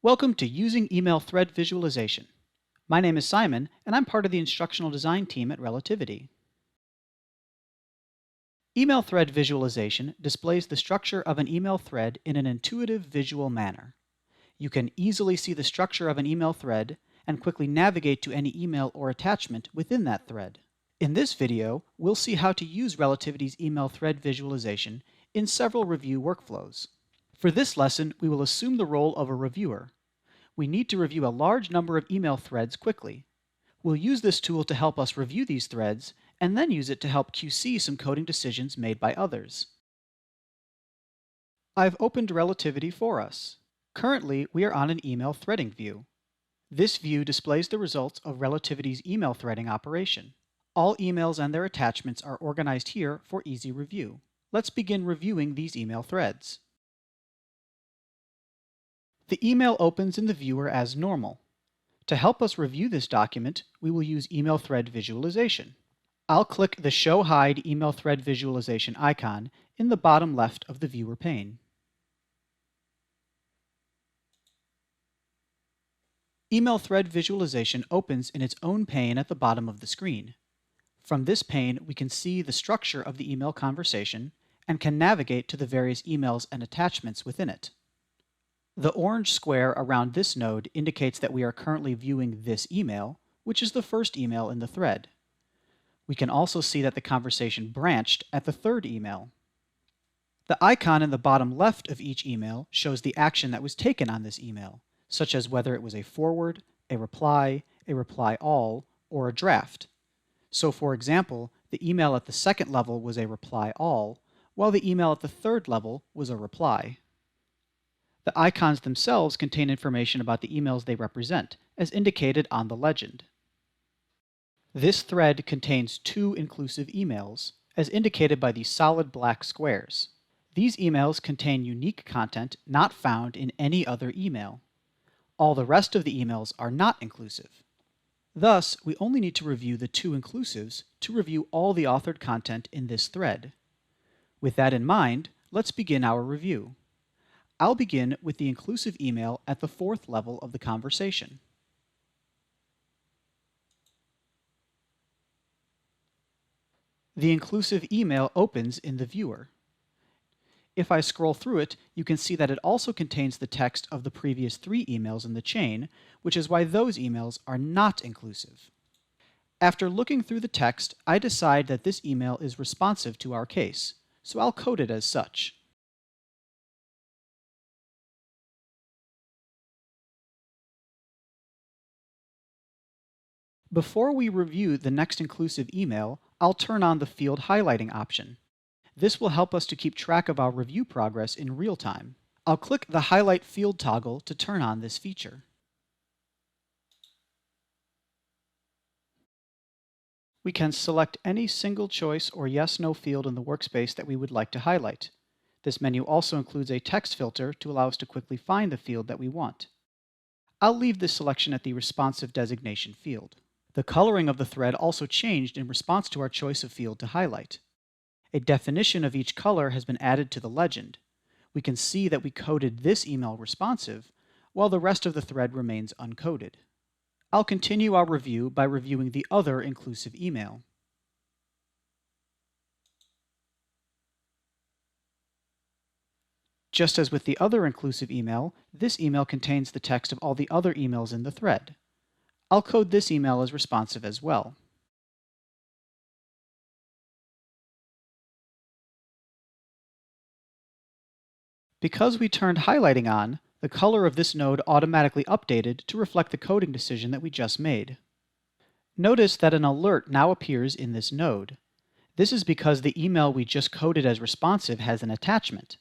Welcome to Using Email Thread Visualization. My name is Simon, and I'm part of the instructional design team at Relativity. Email thread visualization displays the structure of an email thread in an intuitive visual manner. You can easily see the structure of an email thread and quickly navigate to any email or attachment within that thread. In this video, we'll see how to use Relativity's email thread visualization in several review workflows. For this lesson, we will assume the role of a reviewer. We need to review a large number of email threads quickly. We'll use this tool to help us review these threads, and then use it to help QC some coding decisions made by others. I've opened Relativity for us. Currently, we are on an email threading view. This view displays the results of Relativity's email threading operation. All emails and their attachments are organized here for easy review. Let's begin reviewing these email threads. The email opens in the viewer as normal. To help us review this document, we will use email thread visualization. I'll click the Show Hide Email Thread Visualization icon in the bottom left of the viewer pane. Email thread visualization opens in its own pane at the bottom of the screen. From this pane, we can see the structure of the email conversation and can navigate to the various emails and attachments within it. The orange square around this node indicates that we are currently viewing this email, which is the first email in the thread. We can also see that the conversation branched at the third email. The icon in the bottom left of each email shows the action that was taken on this email, such as whether it was a forward, a reply all, or a draft. So for example, the email at the second level was a reply all, while the email at the third level was a reply. The icons themselves contain information about the emails they represent, as indicated on the legend. This thread contains two inclusive emails, as indicated by these solid black squares. These emails contain unique content not found in any other email. All the rest of the emails are not inclusive. Thus, we only need to review the two inclusives to review all the authored content in this thread. With that in mind, let's begin our review. I'll begin with the inclusive email at the fourth level of the conversation. The inclusive email opens in the viewer. If I scroll through it, you can see that it also contains the text of the previous three emails in the chain, which is why those emails are not inclusive. After looking through the text, I decide that this email is responsive to our case, so I'll code it as such. Before we review the next inclusive email, I'll turn on the field highlighting option. This will help us to keep track of our review progress in real time. I'll click the Highlight Field toggle to turn on this feature. We can select any single choice or yes/no field in the workspace that we would like to highlight. This menu also includes a text filter to allow us to quickly find the field that we want. I'll leave this selection at the Responsive Designation field. The coloring of the thread also changed in response to our choice of field to highlight. A definition of each color has been added to the legend. We can see that we coded this email responsive, while the rest of the thread remains uncoded. I'll continue our review by reviewing the other inclusive email. Just as with the other inclusive email, this email contains the text of all the other emails in the thread. I'll code this email as responsive as well. Because we turned highlighting on, the color of this node automatically updated to reflect the coding decision that we just made. Notice that an alert now appears in this node. This is because the email we just coded as responsive has an attachment.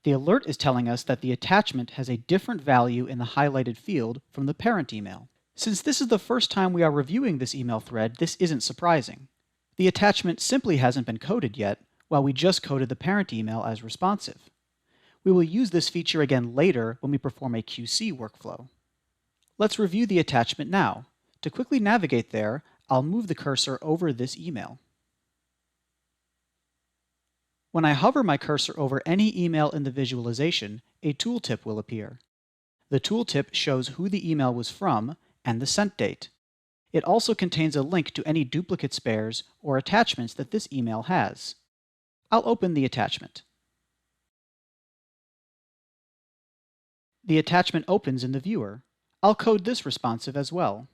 The alert is telling us that the attachment has a different value in the highlighted field from the parent email. Since this is the first time we are reviewing this email thread, this isn't surprising. The attachment simply hasn't been coded yet, while we just coded the parent email as responsive. We will use this feature again later when we perform a QC workflow. Let's review the attachment now. To quickly navigate there, I'll move the cursor over this email. When I hover my cursor over any email in the visualization, a tooltip will appear. The tooltip shows who the email was from and the sent date. It also contains a link to any duplicate spares or attachments that this email has. I'll open the attachment. The attachment opens in the viewer. I'll code this responsive as well.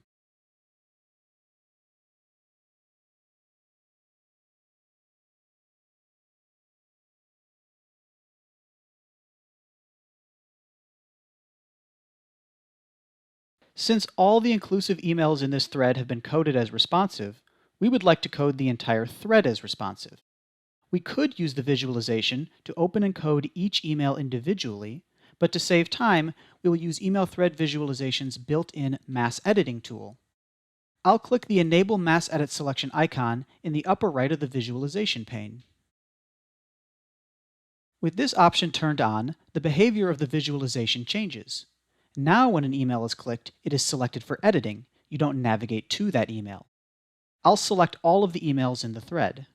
Since all the inclusive emails in this thread have been coded as responsive, we would like to code the entire thread as responsive. We could use the visualization to open and code each email individually, but to save time, we will use Email Thread Visualization's built-in mass editing tool. I'll click the Enable Mass Edit selection icon in the upper right of the visualization pane. With this option turned on, the behavior of the visualization changes. Now when an email is clicked, it is selected for editing. You don't navigate to that email. I'll select all of the emails in the thread.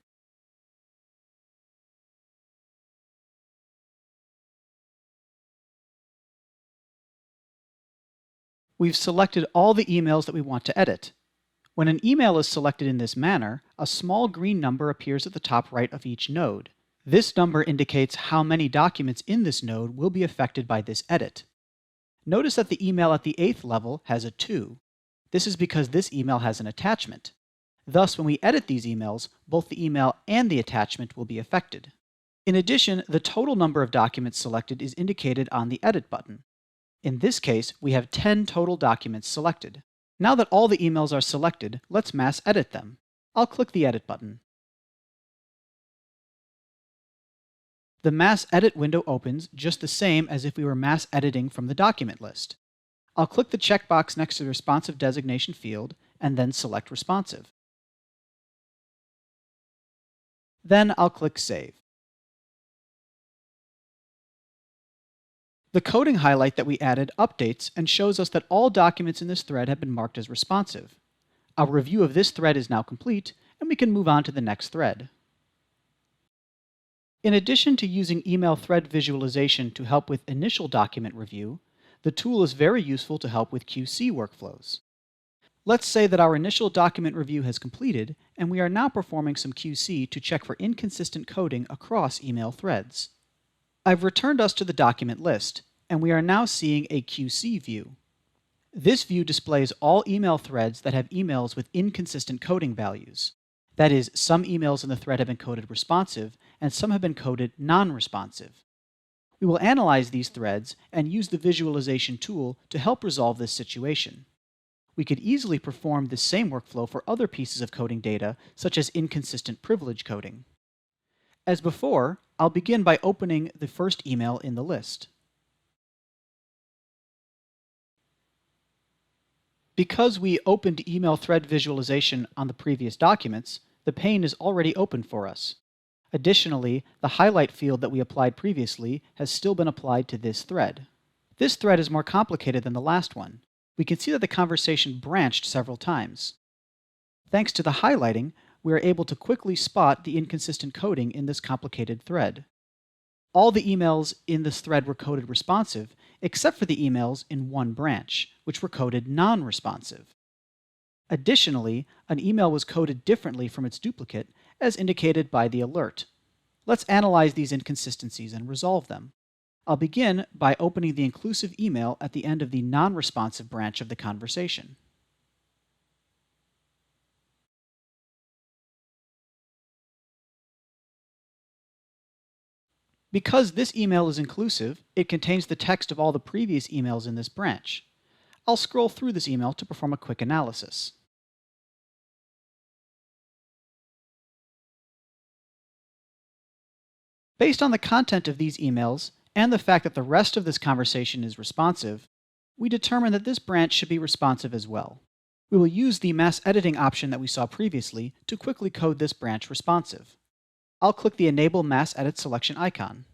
We've selected all the emails that we want to edit. When an email is selected in this manner, a small green number appears at the top right of each node. This number indicates how many documents in this node will be affected by this edit. Notice that the email at the 8th level has a 2. This is because this email has an attachment. Thus, when we edit these emails, both the email and the attachment will be affected. In addition, the total number of documents selected is indicated on the Edit button. In this case, we have 10 total documents selected. Now that all the emails are selected, let's mass edit them. I'll click the Edit button. The mass edit window opens just the same as if we were mass editing from the document list. I'll click the checkbox next to the responsive designation field and then select responsive. Then I'll click Save. The coding highlight that we added updates and shows us that all documents in this thread have been marked as responsive. Our review of this thread is now complete, and we can move on to the next thread. In addition to using email thread visualization to help with initial document review, the tool is very useful to help with QC workflows. Let's say that our initial document review has completed, and we are now performing some QC to check for inconsistent coding across email threads. I've returned us to the document list, and we are now seeing a QC view. This view displays all email threads that have emails with inconsistent coding values. That is, some emails in the thread have been coded responsive, and some have been coded non-responsive. We will analyze these threads and use the visualization tool to help resolve this situation. We could easily perform this same workflow for other pieces of coding data, such as inconsistent privilege coding. As before, I'll begin by opening the first email in the list. Because we opened email thread visualization on the previous documents, the pane is already open for us. Additionally, the highlight field that we applied previously has still been applied to this thread. This thread is more complicated than the last one. We can see that the conversation branched several times. Thanks to the highlighting, we are able to quickly spot the inconsistent coding in this complicated thread. All the emails in this thread were coded responsive, except for the emails in one branch, which were coded non-responsive. Additionally, an email was coded differently from its duplicate, as indicated by the alert. Let's analyze these inconsistencies and resolve them. I'll begin by opening the inclusive email at the end of the non-responsive branch of the conversation. Because this email is inclusive, it contains the text of all the previous emails in this branch. I'll scroll through this email to perform a quick analysis. Based on the content of these emails and the fact that the rest of this conversation is responsive, we determine that this branch should be responsive as well. We will use the mass editing option that we saw previously to quickly code this branch responsive. I'll click the Enable Mass Edit selection icon.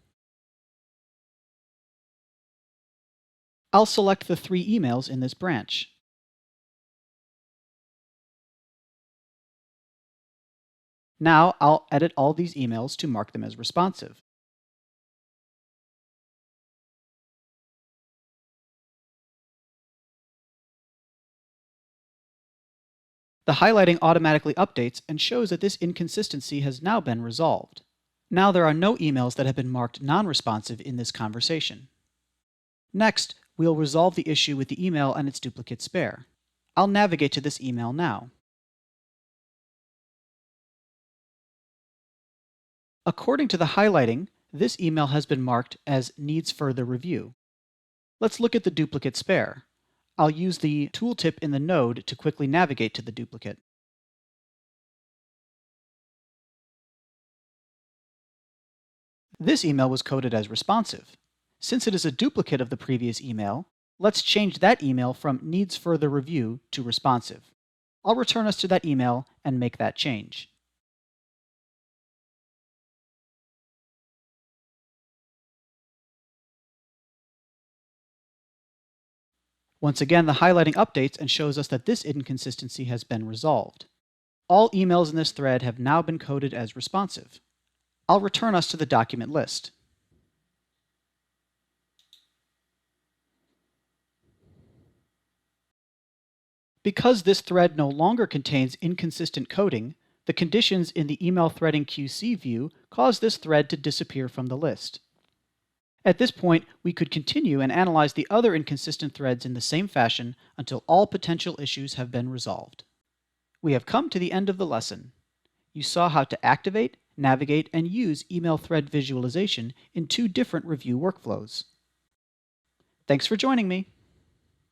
I'll select the 3 emails in this branch. Now I'll edit all these emails to mark them as responsive. The highlighting automatically updates and shows that this inconsistency has now been resolved. Now there are no emails that have been marked non-responsive in this conversation. Next, we'll resolve the issue with the email and its duplicate spare. I'll navigate to this email now. According to the highlighting, this email has been marked as needs further review. Let's look at the duplicate spare. I'll use the tooltip in the node to quickly navigate to the duplicate. This email was coded as responsive. Since it is a duplicate of the previous email, let's change that email from needs further review to responsive. I'll return us to that email and make that change. Once again, the highlighting updates and shows us that this inconsistency has been resolved. All emails in this thread have now been coded as responsive. I'll return us to the document list. Because this thread no longer contains inconsistent coding, the conditions in the email threading QC view cause this thread to disappear from the list. At this point, we could continue and analyze the other inconsistent threads in the same fashion until all potential issues have been resolved. We have come to the end of the lesson. You saw how to activate, navigate, and use email thread visualization in 2 different review workflows. Thanks for joining me.